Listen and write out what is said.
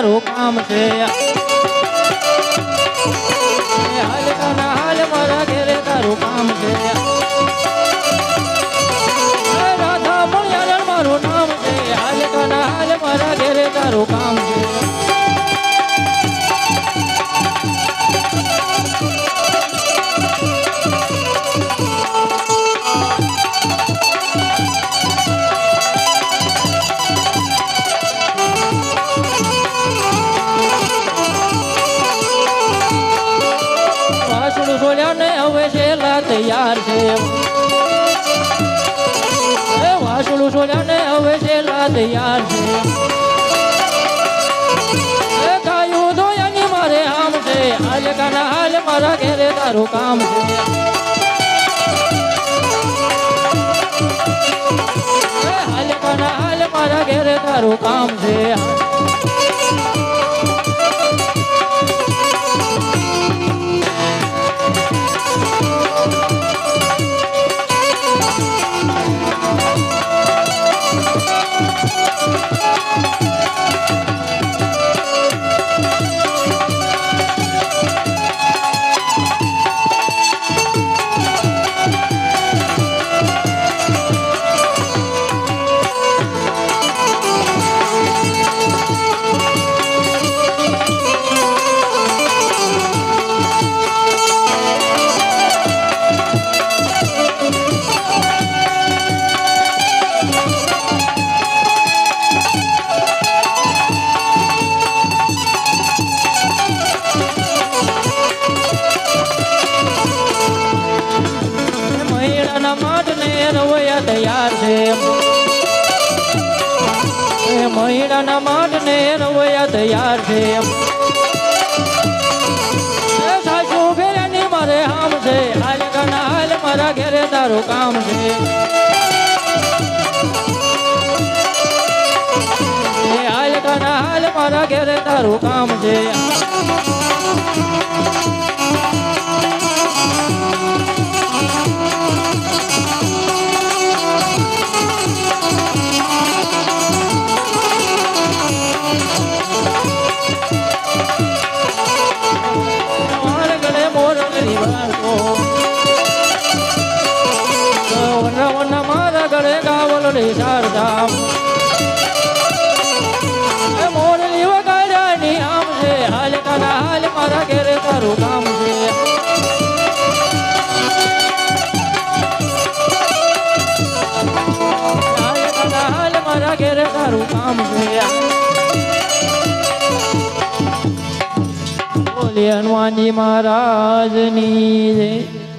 તારું કામ છે હાલ કાના હાલ મારા ઘેરે તારું કામ છે રાધા મણિયારણ મારું નામ છે હાલ કાના હાલ મારા ઘેરે તારું કામ છે તૈયાર છે વાસુડું સોલ્યા ને હવે છેલ્લા તૈયાર છે ગાયું ધોયાની મારે આમ છે હાલ કાના હાલ મારા ઘેરે તારું કામ છે હાલ કાના હાલ મારા ઘેરે તારું કામ છે તૈયાર છે મહિનાના માટને રવૈયા તૈયાર છે સાસુ ફેરાની મારે હામ છે હાલ કાના હાલ મારા ઘેરે તારું કામ છે હાલ કાના હાલ મારા ઘેરે તારું કામ છે મારા ગળે ગાવલડી શારદા મોરલી વગાડ્યાની આમ છે હાલ કાના હાલ મારા ઘેરે તારું કામ છે હાલ કાના હાલ મારા ઘેરે તારું કામ છે બોલે હનુમાનજી મહારાજની જય